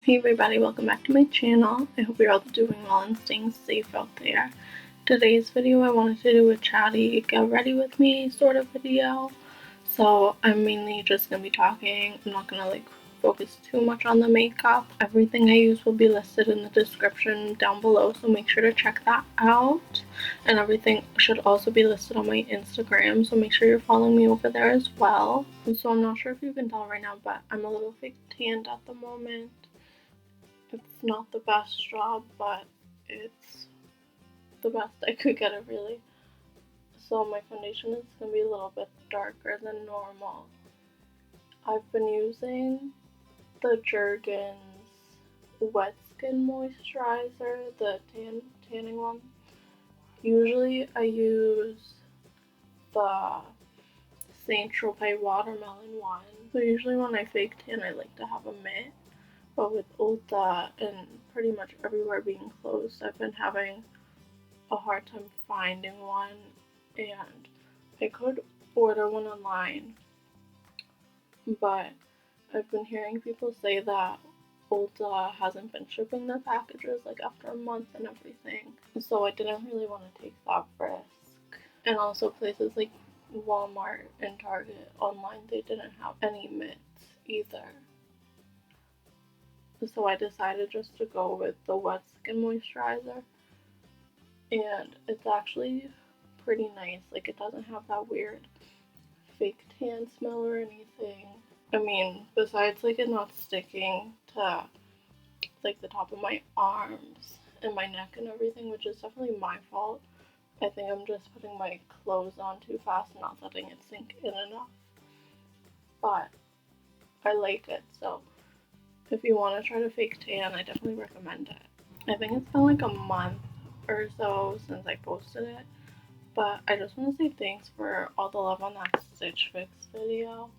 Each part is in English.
Hey everybody, welcome back to my channel. I hope you're all doing well and staying safe out there. Today's video I wanted to do a chatty get ready with me sort of video. So I'm mainly just going to be talking. I'm not going to focus too much on the makeup. Everything I use will be listed in the description down below, so make sure to check that out. And everything should also be listed on my Instagram, so make sure you're following me over there as well. And so I'm not sure if you can tell right now, but I'm a little fake tanned at the moment. It's not the best job, but it's the best I could get it, really. So my foundation is going to be a little bit darker than normal. I've been using the Jergens Wet Skin Moisturizer, the tanning one. Usually I use the Saint Tropez Watermelon one. So usually when I fake tan, I like to have a mitt. But with Ulta and pretty much everywhere being closed, I've been having a hard time finding one, and I could order one online, but I've been hearing people say that Ulta hasn't been shipping their packages after a month and everything, so I didn't really want to take that risk. And also places like Walmart and Target online, they didn't have any mitts either. So I decided just to go with the Wet Skin Moisturizer, and it's actually pretty nice. It doesn't have that weird fake tan smell or anything. I mean, besides it not sticking to the top of my arms and my neck and everything, which is definitely my fault. I think I'm just putting my clothes on too fast and not letting it sink in enough. But I like it, so if you want to try to fake tan, I definitely recommend it. I think it's been a month or so since I posted it, but I just want to say thanks for all the love on that Stitch Fix video.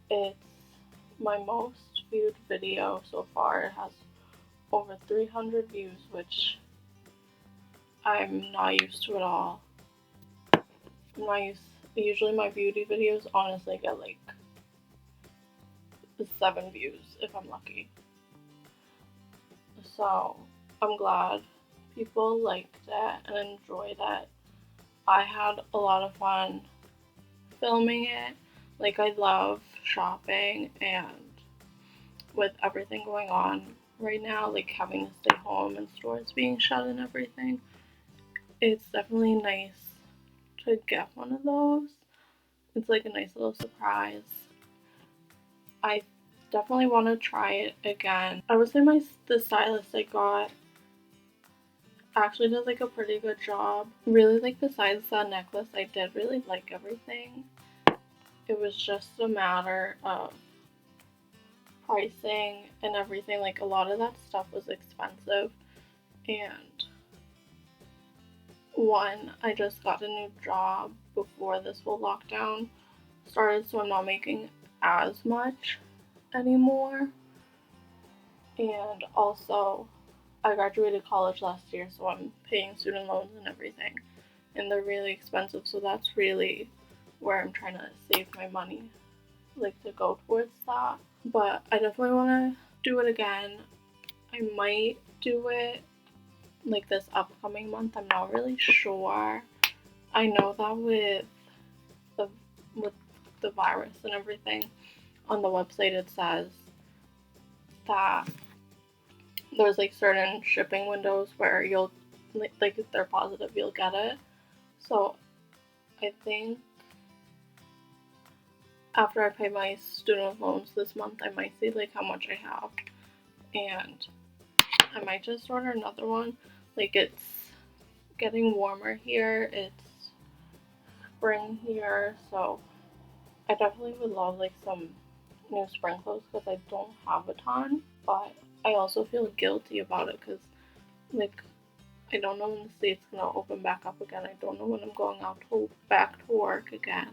It's my most viewed video so far. It has over 300 views, which I'm not used to at all. Usually my beauty videos honestly get 7 views if I'm lucky. So I'm glad people liked it and enjoyed it. I had a lot of fun filming it. I love shopping, and with everything going on right now, having to stay home and stores being shut and everything, it's definitely nice to get one of those. It's a nice little surprise. I definitely want to try it again. I would say the stylist I got actually does a pretty good job. Really, besides that necklace, I did really like everything. It was just a matter of pricing and everything. A lot of that stuff was expensive, and one, I just got a new job before this whole lockdown started, so I'm not making as much anymore. And also, I graduated college last year, so I'm paying student loans and everything, and they're really expensive, so that's really where I'm trying to save my money, to go towards that. But I definitely want to do it again. I might do it this upcoming month. I'm not really sure. I know that with the virus and everything, on the website it says that there's certain shipping windows where you'll if they're positive, you'll get it. So I think after I pay my student loans this month, I might see how much I have, and I might just order another one. It's getting warmer here. It's spring here, so I definitely would love some new spring clothes because I don't have a ton, but I also feel guilty about it because I don't know when the state's gonna open back up again. I don't know when I'm going back to work again.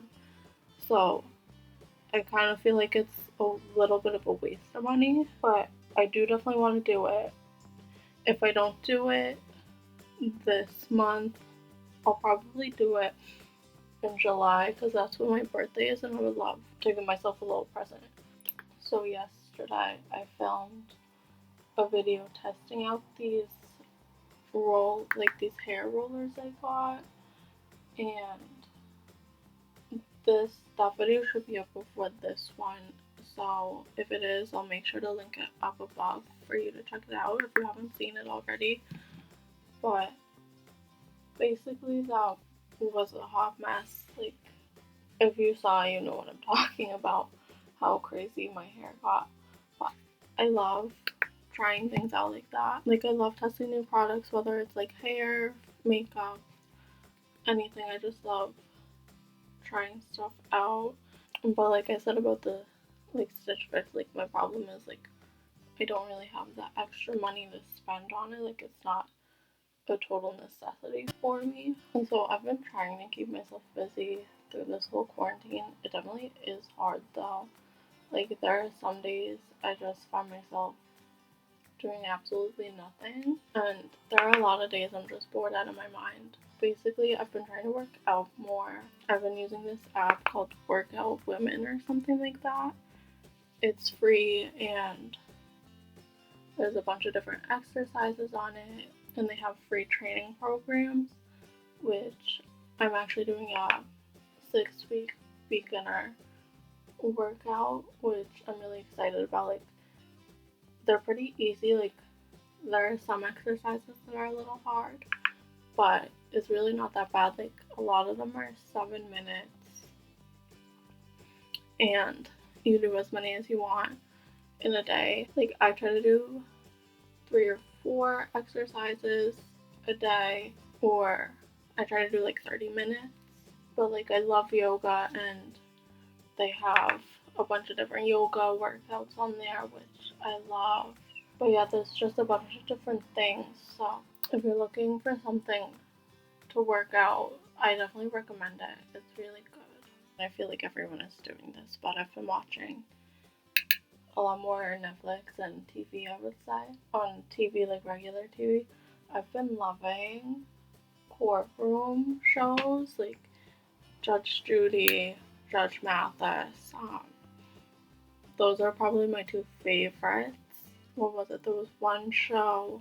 So I kind of feel it's a little bit of a waste of money, but I do definitely want to do it. If I don't do it this month, I'll probably do it in July because that's when my birthday is, and I would love to give myself a little present. So yesterday I filmed a video testing out these these hair rollers I got, and that video should be up before this one. So if it is, I'll make sure to link it up above for you to check it out if you haven't seen it already. But basically that was a hot mess. Like, if you saw, you know what I'm talking about, how crazy my hair got. But I love trying things out like that. Like, I love testing new products, whether it's like hair, makeup, anything. I just love trying stuff out. But like I said about the like Stitch Fix, like my problem is like I don't really have that extra money to spend on it. Like, it's not a total necessity for me. And so I've been trying to keep myself busy through this whole quarantine. It definitely is hard though. Like, there are some days I just find myself doing absolutely nothing, and there are a lot of days I'm just bored out of my mind. Basically, I've been trying to work out more. I've been using this app called Workout Women or something like that. It's free and there's a bunch of different exercises on it, and they have free training programs, which I'm actually doing a 6-week beginner workout, which I'm really excited about. Like, they're pretty easy. Like, there are some exercises that are a little hard, but it's really not that bad. Like, a lot of them are 7 minutes, and you do as many as you want in a day. Like, I try to do 3 or 4 exercises a day, or I try to do like 30 minutes. But like, I love yoga, and they have a bunch of different yoga workouts on there, which I love. But yeah, there's just a bunch of different things. So if you're looking for something to work out, I definitely recommend it. It's really good. I feel like everyone is doing this, but I've been watching a lot more Netflix and TV, I would say. On TV, like regular TV, I've been loving courtroom shows like Judge Judy, Judge Mathis. Those are probably my 2 favorites. What was it? There was one show,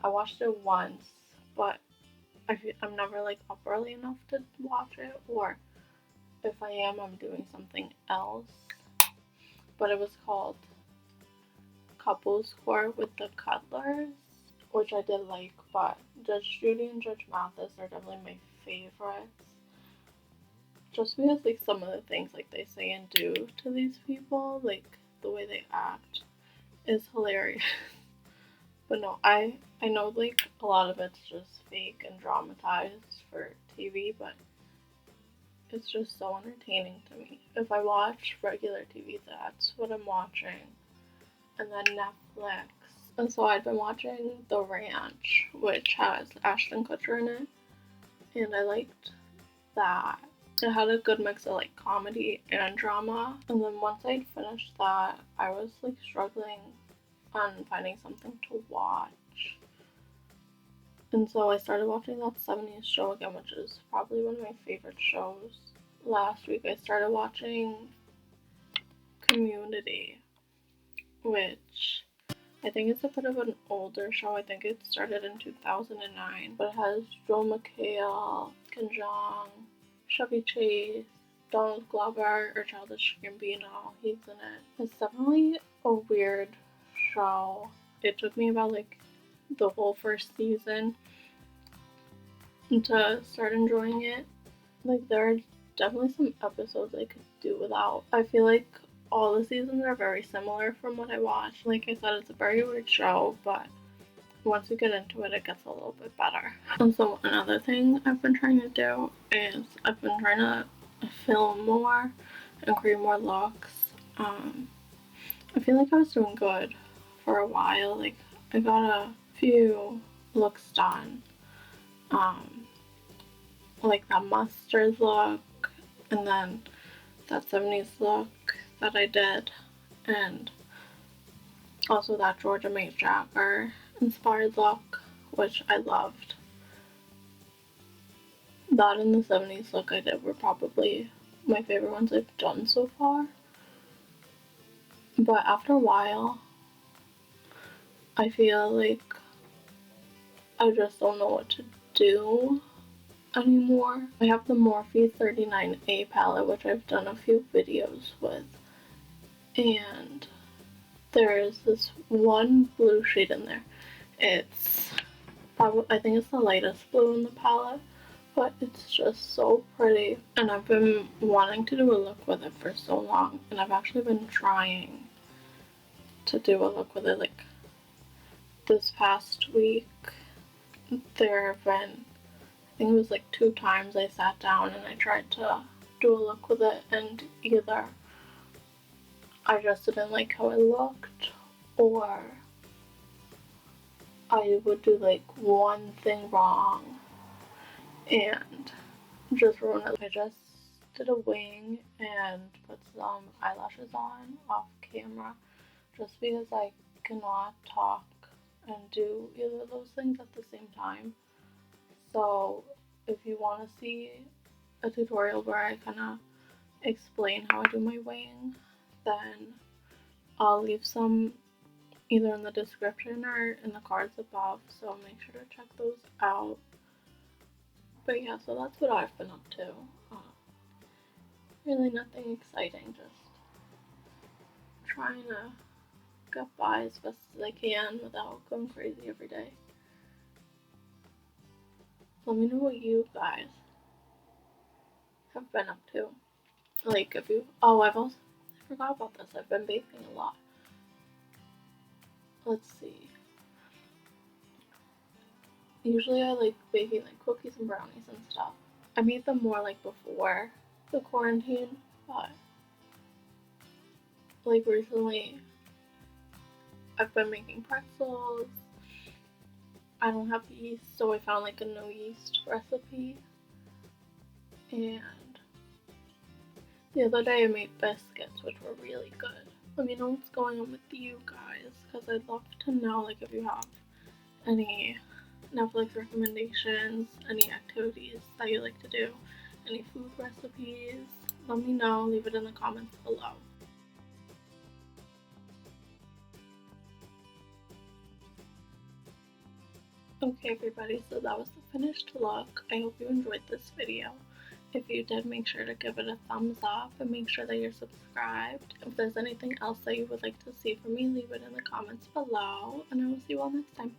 I watched it once, but I'm never like up early enough to watch it, or if I am, I'm doing something else. But it was called Couples Court with the Cutlers, which I did like, but Judge Judy and Judge Mathis are definitely my favorites. Just because like some of the things like they say and do to these people, like the way they act, is hilarious. But no, I know like a lot of it's just fake and dramatized for TV, but it's just so entertaining to me. If I watch regular TV, that's what I'm watching. And then Netflix. And so I'd been watching The Ranch, which has Ashton Kutcher in it, and I liked that. It had a good mix of like comedy and drama. And then once I'd finished that, I was like struggling on finding something to watch. And so I started watching that 70s show again, which is probably one of my favorite shows. Last week I started watching Community, which I think it's a bit of an older show. I think it started in 2009, but it has Joel McHale, Ken Jeong, Chevy Chase, Donald Glover, or Childish Gambino. He's in it. It's definitely a weird show. It took me about like the whole first season to start enjoying it. Like, there are definitely some episodes I could do without. I feel like all the seasons are very similar from what I watched. Like I said, it's a very weird show, but once you get into it, it gets a little bit better. And so another thing I've been trying to do is I've been trying to film more and create more looks. I feel like I was doing good for a while. Like, I got a few looks done. Like that mustard look, and then that 70s look that I did, and also that Georgia May Jagger inspired look, which I loved. That and the 70s look I did were probably my favorite ones I've done so far. But after a while, I feel like I just don't know what to do anymore. I have the Morphe 39A palette, which I've done a few videos with, and there is this one blue shade in there. It's probably, I think it's the lightest blue in the palette, but it's just so pretty, and I've been wanting to do a look with it for so long, and I've actually been trying to do a look with it. Like this past week there have been, I think it was like 2 times I sat down and I tried to do a look with it, and either I just didn't like how it looked, or I would do like one thing wrong and just ruin it. I just did a wing and put some eyelashes on off camera just because I cannot talk and do either of those things at the same time. So if you want to see a tutorial where I kind of explain how I do my wing, then I'll leave some either in the description or in the cards above, so make sure to check those out. But yeah, so that's what I've been up to. Really nothing exciting, just trying to get by as best as I can without going crazy every day. Let me know what you guys have been up to. Like if you, oh, I forgot about this. I've been baking a lot. Let's see. Usually I like baking like cookies and brownies and stuff. I made them more like before the quarantine, but like recently I've been making pretzels. I don't have yeast, so I found like a no yeast recipe. And the other day I made biscuits, which were really good. Let me know what's going on with you guys, because I'd love to know like if you have any Netflix recommendations, any activities that you like to do, any food recipes. Let me know, leave it in the comments below. Okay everybody, so that was the finished look. I hope you enjoyed this video. If you did, make sure to give it a thumbs up and make sure that you're subscribed. If there's anything else that you would like to see from me, leave it in the comments below, and I will see you all next time.